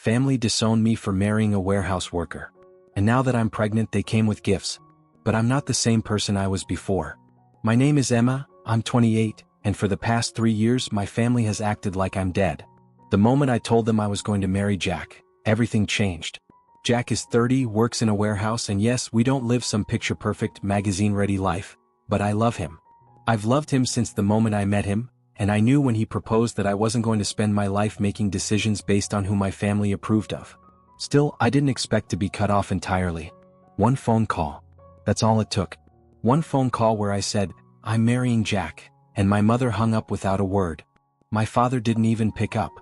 family disowned me for marrying a warehouse worker. And now that I'm pregnant, they came with gifts. But I'm not the same person I was before. My name is Emma, I'm 28, and for the past 3 years my family has acted like I'm dead. The moment I told them I was going to marry Jack, everything changed. Jack is 30, works in a warehouse, and yes, we don't live some picture-perfect, magazine-ready life, but I love him. I've loved him since the moment I met him, and I knew when he proposed that I wasn't going to spend my life making decisions based on who my family approved of. Still, I didn't expect to be cut off entirely. One phone call. That's all it took. One phone call where I said, "I'm marrying Jack," and my mother hung up without a word. My father didn't even pick up.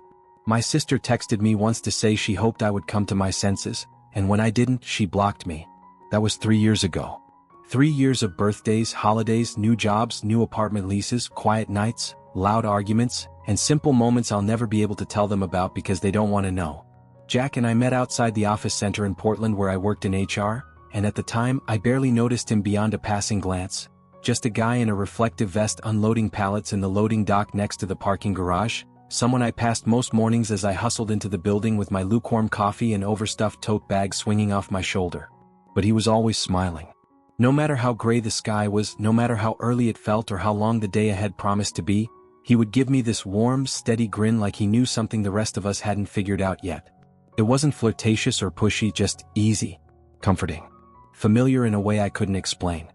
My sister texted me once to say she hoped I would come to my senses, and when I didn't, she blocked me. That was 3 years ago. 3 years of birthdays, holidays, new jobs, new apartment leases, quiet nights, loud arguments, and simple moments I'll never be able to tell them about because they don't want to know. Jack and I met outside the office center in Portland where I worked in HR, and at the time I barely noticed him beyond a passing glance. Just a guy in a reflective vest unloading pallets in the loading dock next to the parking garage, someone I passed most mornings as I hustled into the building with my lukewarm coffee and overstuffed tote bag swinging off my shoulder. But he was always smiling. No matter how gray the sky was, no matter how early it felt or how long the day ahead promised to be, he would give me this warm, steady grin like he knew something the rest of us hadn't figured out yet. It wasn't flirtatious or pushy, just easy, comforting, familiar in a way I couldn't explain.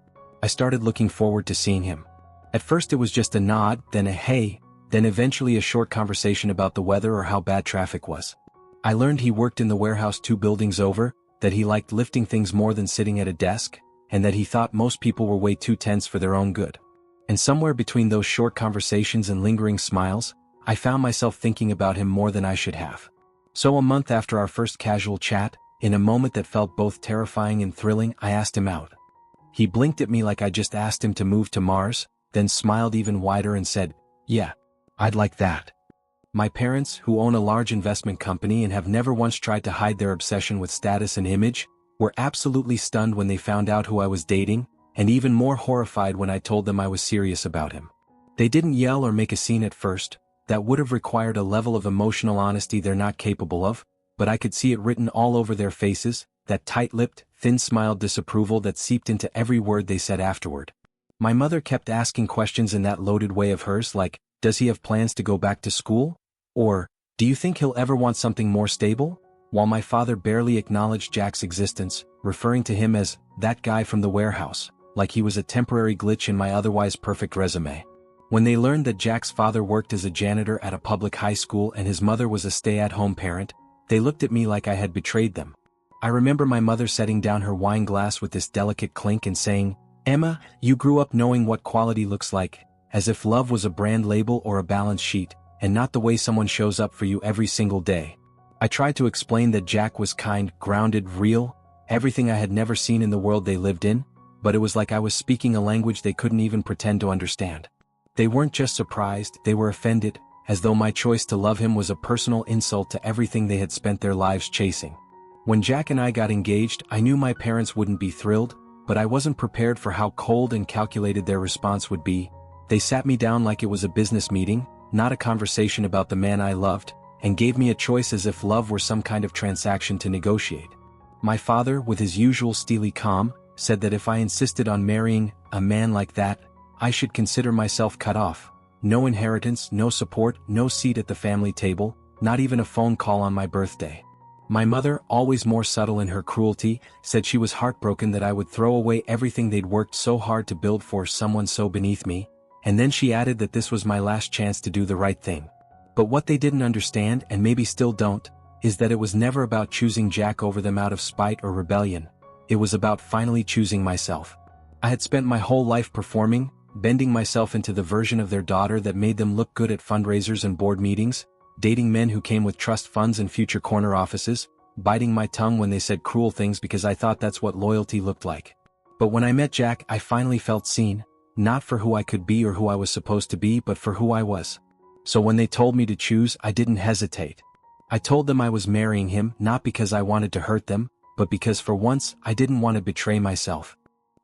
I started looking forward to seeing him. At first it was just a nod, then a hey, then eventually a short conversation about the weather or how bad traffic was. I learned he worked in the warehouse 2 buildings over, that he liked lifting things more than sitting at a desk, and that he thought most people were way too tense for their own good. And somewhere between those short conversations and lingering smiles, I found myself thinking about him more than I should have. So a month after our first casual chat, in a moment that felt both terrifying and thrilling, I asked him out. He blinked at me like I just asked him to move to Mars, then smiled even wider and said, "Yeah, I'd like that." My parents, who own a large investment company and have never once tried to hide their obsession with status and image, were absolutely stunned when they found out who I was dating, and even more horrified when I told them I was serious about him. They didn't yell or make a scene at first. That would have required a level of emotional honesty they're not capable of, but I could see it written all over their faces, that tight-lipped, thin-smiled disapproval that seeped into every word they said afterward. My mother kept asking questions in that loaded way of hers like, "Does he have plans to go back to school?" Or, "Do you think he'll ever want something more stable?" While my father barely acknowledged Jack's existence, referring to him as "that guy from the warehouse," like he was a temporary glitch in my otherwise perfect resume. When they learned that Jack's father worked as a janitor at a public high school and his mother was a stay-at-home parent, they looked at me like I had betrayed them. I remember my mother setting down her wine glass with this delicate clink and saying, "Emma, you grew up knowing what quality looks like," as if love was a brand label or a balance sheet, and not the way someone shows up for you every single day. I tried to explain that Jack was kind, grounded, real, everything I had never seen in the world they lived in, but it was like I was speaking a language they couldn't even pretend to understand. They weren't just surprised, they were offended, as though my choice to love him was a personal insult to everything they had spent their lives chasing. When Jack and I got engaged, I knew my parents wouldn't be thrilled, but I wasn't prepared for how cold and calculated their response would be. They sat me down like it was a business meeting, not a conversation about the man I loved, and gave me a choice as if love were some kind of transaction to negotiate. My father, with his usual steely calm, said that if I insisted on marrying a man like that, I should consider myself cut off. No inheritance, no support, no seat at the family table, not even a phone call on my birthday. My mother, always more subtle in her cruelty, said she was heartbroken that I would throw away everything they'd worked so hard to build for someone so beneath me, and then she added that this was my last chance to do the right thing. But what they didn't understand, and maybe still don't, is that it was never about choosing Jack over them out of spite or rebellion. It was about finally choosing myself. I had spent my whole life performing, bending myself into the version of their daughter that made them look good at fundraisers and board meetings, dating men who came with trust funds and future corner offices, biting my tongue when they said cruel things because I thought that's what loyalty looked like. But when I met Jack, I finally felt seen, not for who I could be or who I was supposed to be, but for who I was. So when they told me to choose, I didn't hesitate. I told them I was marrying him, not because I wanted to hurt them, but because for once, I didn't want to betray myself.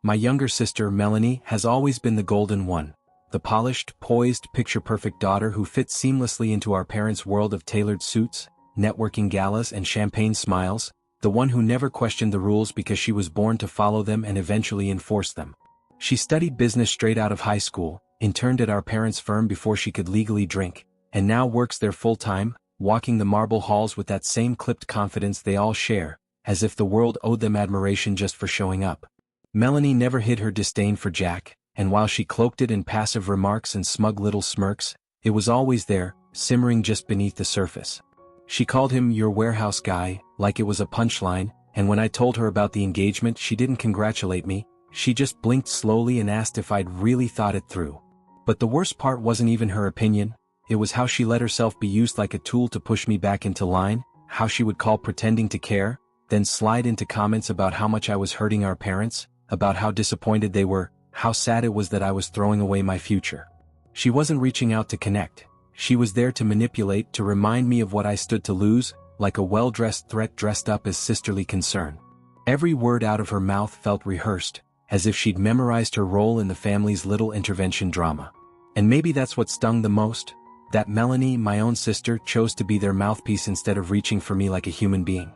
My younger sister, Melanie, has always been the golden one, the polished, poised, picture-perfect daughter who fits seamlessly into our parents' world of tailored suits, networking galas and champagne smiles, the one who never questioned the rules because she was born to follow them and eventually enforce them. She studied business straight out of high school, interned at our parents' firm before she could legally drink, and now works there full-time, walking the marble halls with that same clipped confidence they all share, as if the world owed them admiration just for showing up. Melanie never hid her disdain for Jack, and while she cloaked it in passive remarks and smug little smirks, it was always there, simmering just beneath the surface. She called him your warehouse guy, like it was a punchline, and when I told her about the engagement she didn't congratulate me, she just blinked slowly and asked if I'd really thought it through. But the worst part wasn't even her opinion, it was how she let herself be used like a tool to push me back into line, how she would call pretending to care, then slide into comments about how much I was hurting our parents, about how disappointed they were, how sad it was that I was throwing away my future. She wasn't reaching out to connect. She was there to manipulate, to remind me of what I stood to lose, like a well-dressed threat dressed up as sisterly concern. Every word out of her mouth felt rehearsed, as if she'd memorized her role in the family's little intervention drama. And maybe that's what stung the most, that Melanie, my own sister, chose to be their mouthpiece instead of reaching for me like a human being.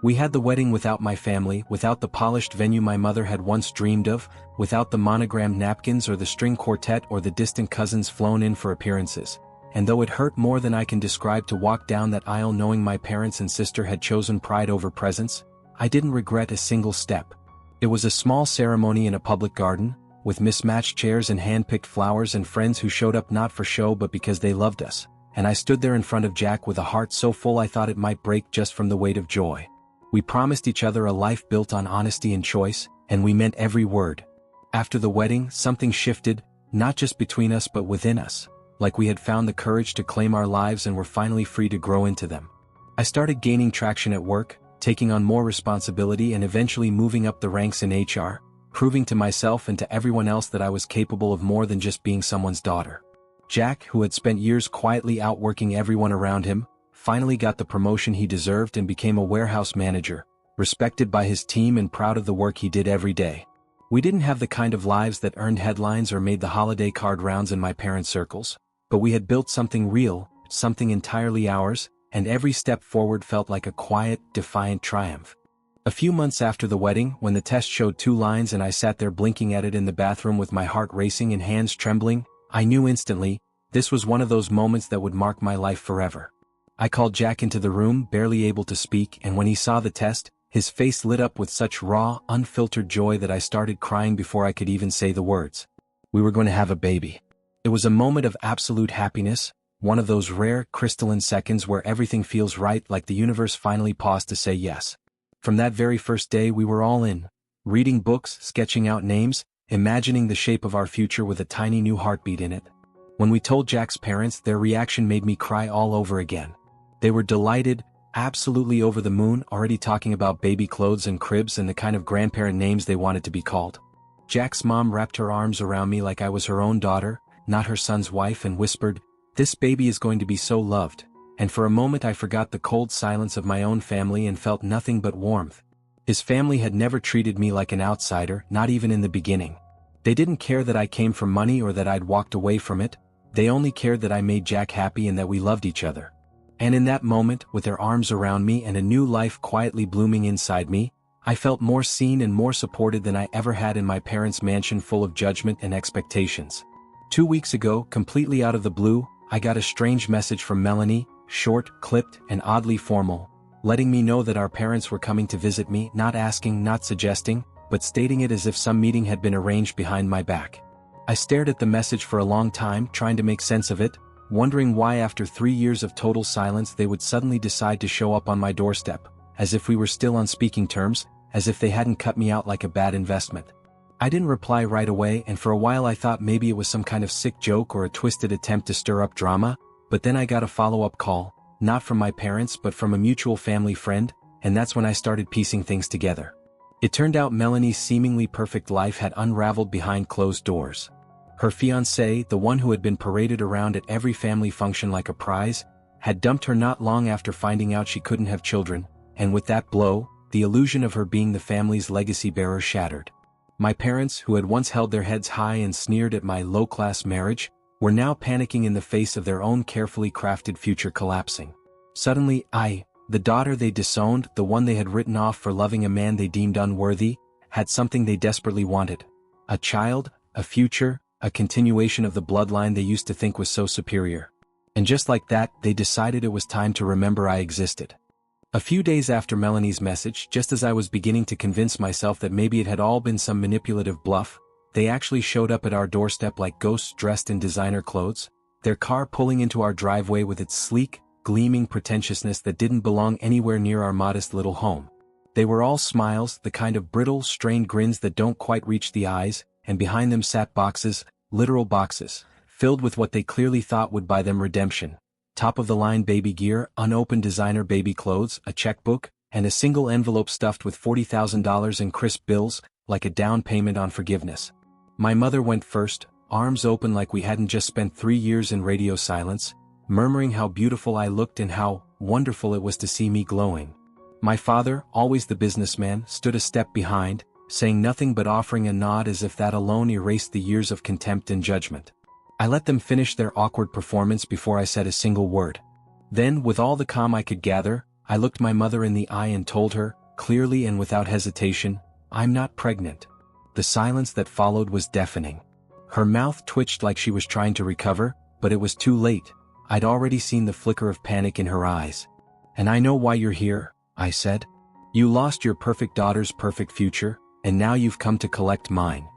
We had the wedding without my family, without the polished venue my mother had once dreamed of, without the monogrammed napkins or the string quartet or the distant cousins flown in for appearances. And though it hurt more than I can describe to walk down that aisle knowing my parents and sister had chosen pride over presents, I didn't regret a single step. It was a small ceremony in a public garden, with mismatched chairs and hand-picked flowers and friends who showed up not for show but because they loved us, and I stood there in front of Jack with a heart so full I thought it might break just from the weight of joy. We promised each other a life built on honesty and choice, and we meant every word. After the wedding, something shifted, not just between us but within us, like we had found the courage to claim our lives and were finally free to grow into them. I started gaining traction at work, taking on more responsibility and eventually moving up the ranks in HR, proving to myself and to everyone else that I was capable of more than just being someone's daughter. Jack, who had spent years quietly outworking everyone around him, finally got the promotion he deserved and became a warehouse manager, respected by his team and proud of the work he did every day. We didn't have the kind of lives that earned headlines or made the holiday card rounds in my parents' circles, but we had built something real, something entirely ours, and every step forward felt like a quiet, defiant triumph. A few months after the wedding, when the test showed 2 lines and I sat there blinking at it in the bathroom with my heart racing and hands trembling, I knew instantly, this was one of those moments that would mark my life forever. I called Jack into the room, barely able to speak, and when he saw the test, his face lit up with such raw, unfiltered joy that I started crying before I could even say the words. We were going to have a baby. It was a moment of absolute happiness, one of those rare, crystalline seconds where everything feels right, like the universe finally paused to say yes. From that very first day we were all in, reading books, sketching out names, imagining the shape of our future with a tiny new heartbeat in it. When we told Jack's parents, their reaction made me cry all over again. They were delighted, absolutely over the moon, already talking about baby clothes and cribs and the kind of grandparent names they wanted to be called. Jack's mom wrapped her arms around me like I was her own daughter, not her son's wife, and whispered, "This baby is going to be so loved." And for a moment I forgot the cold silence of my own family and felt nothing but warmth. His family had never treated me like an outsider, not even in the beginning. They didn't care that I came from money or that I'd walked away from it, they only cared that I made Jack happy and that we loved each other. And in that moment, with their arms around me and a new life quietly blooming inside me, I felt more seen and more supported than I ever had in my parents' mansion full of judgment and expectations. 2 weeks ago, completely out of the blue, I got a strange message from Melanie, short, clipped, and oddly formal, letting me know that our parents were coming to visit me, not asking, not suggesting, but stating it as if some meeting had been arranged behind my back. I stared at the message for a long time, trying to make sense of it, wondering why after 3 years of total silence they would suddenly decide to show up on my doorstep, as if we were still on speaking terms, as if they hadn't cut me out like a bad investment. I didn't reply right away, and for a while I thought maybe it was some kind of sick joke or a twisted attempt to stir up drama, but then I got a follow-up call, not from my parents but from a mutual family friend, and that's when I started piecing things together. It turned out Melanie's seemingly perfect life had unraveled behind closed doors. Her fiancé, the one who had been paraded around at every family function like a prize, had dumped her not long after finding out she couldn't have children, and with that blow, the illusion of her being the family's legacy bearer shattered. My parents, who had once held their heads high and sneered at my low-class marriage, were now panicking in the face of their own carefully crafted future collapsing. Suddenly, The daughter they disowned, the one they had written off for loving a man they deemed unworthy, had something they desperately wanted. A child, a future, a continuation of the bloodline they used to think was so superior. And just like that, they decided it was time to remember I existed. A few days after Melanie's message, just as I was beginning to convince myself that maybe it had all been some manipulative bluff, they actually showed up at our doorstep like ghosts dressed in designer clothes, their car pulling into our driveway with its sleek, gleaming pretentiousness that didn't belong anywhere near our modest little home. They were all smiles, the kind of brittle, strained grins that don't quite reach the eyes, and behind them sat boxes, literal boxes, filled with what they clearly thought would buy them redemption. Top-of-the-line baby gear, unopened designer baby clothes, a checkbook, and a single envelope stuffed with $40,000 in crisp bills, like a down payment on forgiveness. My mother went first, arms open like we hadn't just spent 3 years in radio silence, murmuring how beautiful I looked and how wonderful it was to see me glowing. My father, always the businessman, stood a step behind, saying nothing but offering a nod as if that alone erased the years of contempt and judgment. I let them finish their awkward performance before I said a single word. Then, with all the calm I could gather, I looked my mother in the eye and told her, clearly and without hesitation, "I'm not pregnant." The silence that followed was deafening. Her mouth twitched like she was trying to recover, but it was too late. I'd already seen the flicker of panic in her eyes. "And I know why you're here," I said. "You lost your perfect daughter's perfect future, and now you've come to collect mine."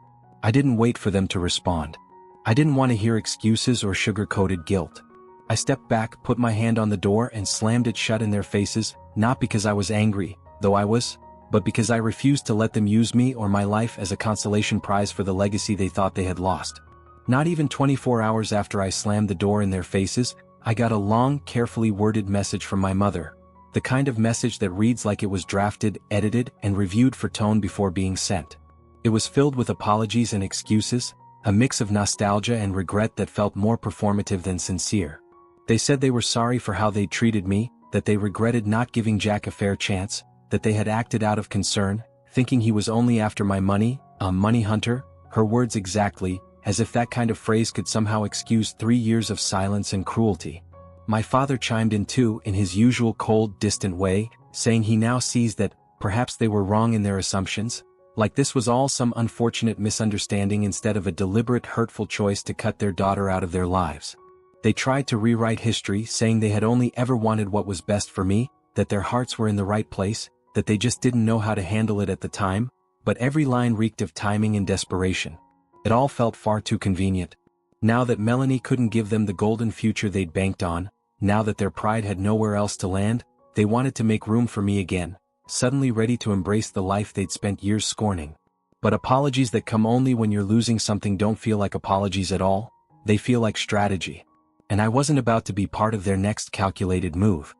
I didn't wait for them to respond. I didn't want to hear excuses or sugar-coated guilt. I stepped back, put my hand on the door and slammed it shut in their faces, not because I was angry, though I was, but because I refused to let them use me or my life as a consolation prize for the legacy they thought they had lost. Not even 24 hours after I slammed the door in their faces, I got a long, carefully worded message from my mother. The kind of message that reads like it was drafted, edited, and reviewed for tone before being sent. It was filled with apologies and excuses, a mix of nostalgia and regret that felt more performative than sincere. They said they were sorry for how they treated me, that they regretted not giving Jack a fair chance, that they had acted out of concern, thinking he was only after my money, a money hunter, her words exactly, as if that kind of phrase could somehow excuse 3 years of silence and cruelty. My father chimed in too, in his usual cold, distant way, saying he now sees that perhaps they were wrong in their assumptions, like this was all some unfortunate misunderstanding instead of a deliberate hurtful choice to cut their daughter out of their lives. They tried to rewrite history, saying they had only ever wanted what was best for me, that their hearts were in the right place, that they just didn't know how to handle it at the time, but every line reeked of timing and desperation. It all felt far too convenient. Now that Melanie couldn't give them the golden future they'd banked on, now that their pride had nowhere else to land, they wanted to make room for me again, suddenly ready to embrace the life they'd spent years scorning. But apologies that come only when you're losing something don't feel like apologies at all, they feel like strategy. And I wasn't about to be part of their next calculated move.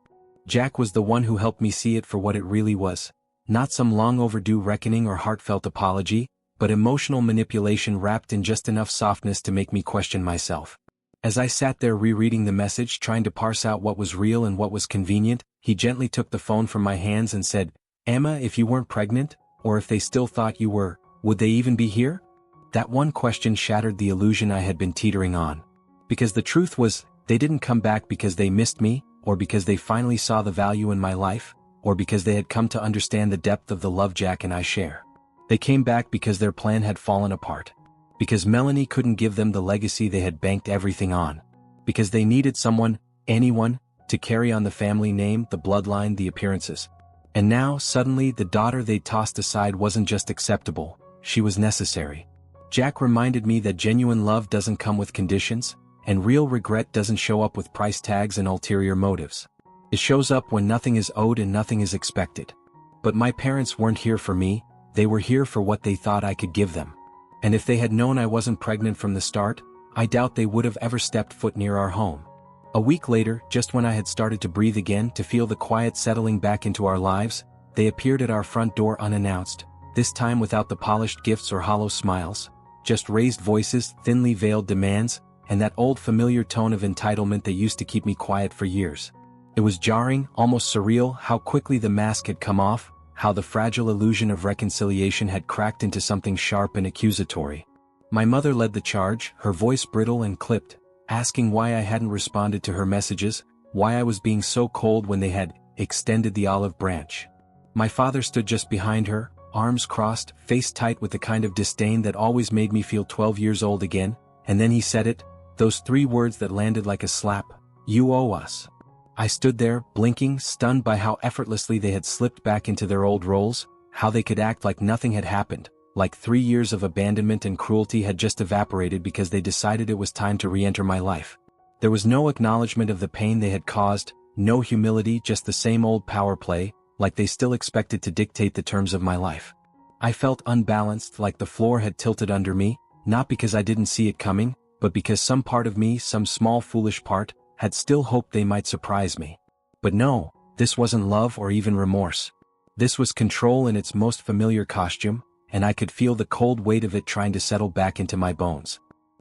Jack was the one who helped me see it for what it really was, not some long overdue reckoning or heartfelt apology, but emotional manipulation wrapped in just enough softness to make me question myself. As I sat there rereading the message, trying to parse out what was real and what was convenient, he gently took the phone from my hands and said, "Emma, if you weren't pregnant, or if they still thought you were, would they even be here?" That one question shattered the illusion I had been teetering on. Because the truth was, they didn't come back because they missed me, or because they finally saw the value in my life, or because they had come to understand the depth of the love Jack and I share. They came back because their plan had fallen apart. Because Melanie couldn't give them the legacy they had banked everything on. Because they needed someone, anyone, to carry on the family name, the bloodline, the appearances. And now, suddenly, the daughter they tossed aside wasn't just acceptable, she was necessary. Jack reminded me that genuine love doesn't come with conditions, and real regret doesn't show up with price tags and ulterior motives. It shows up when nothing is owed and nothing is expected. But my parents weren't here for me, they were here for what they thought I could give them. And if they had known I wasn't pregnant from the start, I doubt they would have ever stepped foot near our home. A week later, just when I had started to breathe again, to feel the quiet settling back into our lives, they appeared at our front door unannounced, this time without the polished gifts or hollow smiles, just raised voices, thinly veiled demands, and that old familiar tone of entitlement that used to keep me quiet for years. It was jarring, almost surreal, how quickly the mask had come off, how the fragile illusion of reconciliation had cracked into something sharp and accusatory. My mother led the charge, her voice brittle and clipped, asking why I hadn't responded to her messages, why I was being so cold when they had, extended the olive branch. My father stood just behind her, arms crossed, face tight with the kind of disdain that always made me feel 12 years old again, and then he said it, those 3 words that landed like a slap, "You owe us." I stood there, blinking, stunned by how effortlessly they had slipped back into their old roles, how they could act like nothing had happened, like 3 years of abandonment and cruelty had just evaporated because they decided it was time to re-enter my life. There was no acknowledgement of the pain they had caused, no humility, just the same old power play, like they still expected to dictate the terms of my life. I felt unbalanced, like the floor had tilted under me, not because I didn't see it coming, but because some part of me, some small foolish part, had still hoped they might surprise me. But no, this wasn't love or even remorse. This was control in its most familiar costume, and I could feel the cold weight of it trying to settle back into my bones.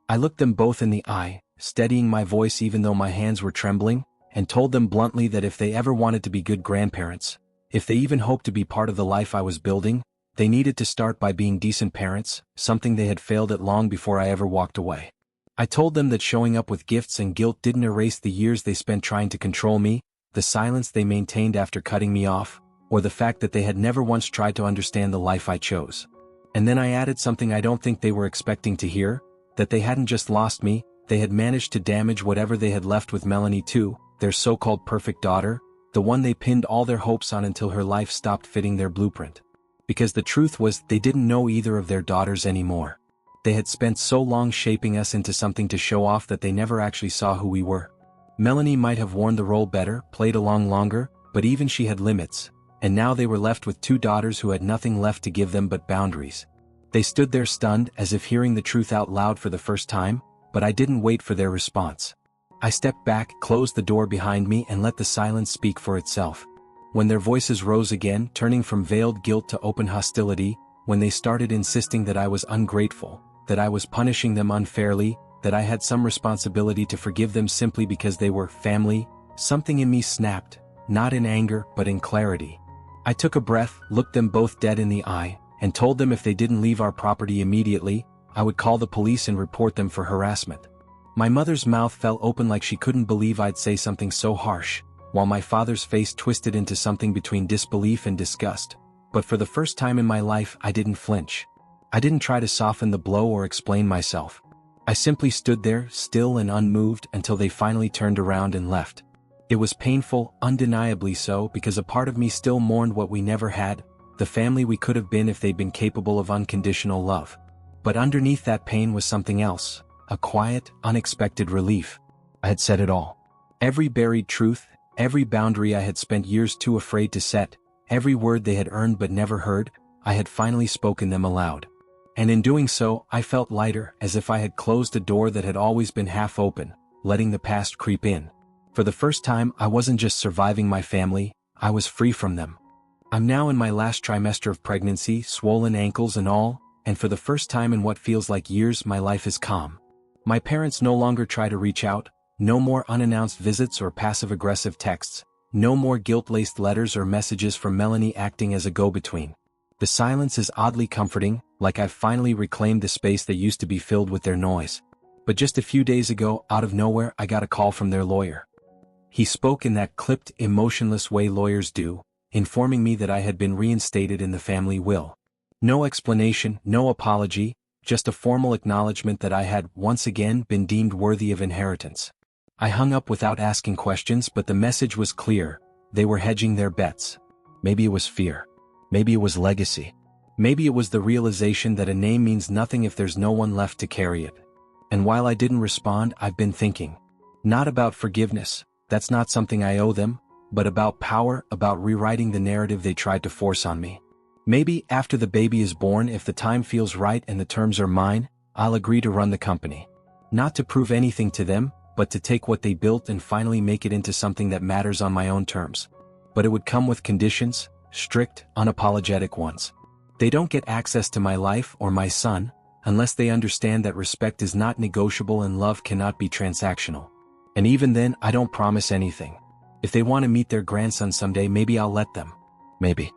I looked them both in the eye, steadying my voice even though my hands were trembling, and told them bluntly that if they ever wanted to be good grandparents, if they even hoped to be part of the life I was building, they needed to start by being decent parents, something they had failed at long before I ever walked away. I told them that showing up with gifts and guilt didn't erase the years they spent trying to control me, the silence they maintained after cutting me off, or the fact that they had never once tried to understand the life I chose. And then I added something I don't think they were expecting to hear, that they hadn't just lost me, they had managed to damage whatever they had left with Melanie too, their so-called perfect daughter, the one they pinned all their hopes on until her life stopped fitting their blueprint. Because the truth was, they didn't know either of their daughters anymore. They had spent so long shaping us into something to show off that they never actually saw who we were. Melanie might have worn the role better, played along longer, but even she had limits, and now they were left with 2 daughters who had nothing left to give them but boundaries. They stood there stunned, as if hearing the truth out loud for the first time, but I didn't wait for their response. I stepped back, closed the door behind me, and let the silence speak for itself. When their voices rose again, turning from veiled guilt to open hostility, when they started insisting that I was ungrateful, that I was punishing them unfairly, that I had some responsibility to forgive them simply because they were family, something in me snapped, not in anger but in clarity. I took a breath, looked them both dead in the eye, and told them if they didn't leave our property immediately, I would call the police and report them for harassment. My mother's mouth fell open like she couldn't believe I'd say something so harsh, while my father's face twisted into something between disbelief and disgust. But for the first time in my life, I didn't flinch. I didn't try to soften the blow or explain myself. I simply stood there, still and unmoved, until they finally turned around and left. It was painful, undeniably so, because a part of me still mourned what we never had, the family we could have been if they'd been capable of unconditional love. But underneath that pain was something else, a quiet, unexpected relief. I had said it all. Every buried truth, every boundary I had spent years too afraid to set, every word they had earned but never heard, I had finally spoken them aloud. And in doing so, I felt lighter, as if I had closed a door that had always been half open, letting the past creep in. For the first time, I wasn't just surviving my family, I was free from them. I'm now in my last trimester of pregnancy, swollen ankles and all, and for the first time in what feels like years, my life is calm. My parents no longer try to reach out, no more unannounced visits or passive-aggressive texts, no more guilt-laced letters or messages from Melanie acting as a go-between. The silence is oddly comforting, like I've finally reclaimed the space that used to be filled with their noise. But just a few days ago, out of nowhere, I got a call from their lawyer. He spoke in that clipped, emotionless way lawyers do, informing me that I had been reinstated in the family will. No explanation, no apology, just a formal acknowledgement that I had, once again, been deemed worthy of inheritance. I hung up without asking questions, but the message was clear. They were hedging their bets. Maybe it was fear. Maybe it was legacy. Maybe it was the realization that a name means nothing if there's no one left to carry it. And while I didn't respond, I've been thinking. Not about forgiveness, that's not something I owe them, but about power, about rewriting the narrative they tried to force on me. Maybe after the baby is born, if the time feels right and the terms are mine, I'll agree to run the company. Not to prove anything to them, but to take what they built and finally make it into something that matters on my own terms. But it would come with conditions, strict, unapologetic ones. They don't get access to my life or my son, unless they understand that respect is not negotiable and love cannot be transactional. And even then, I don't promise anything. If they want to meet their grandson someday, maybe I'll let them. Maybe.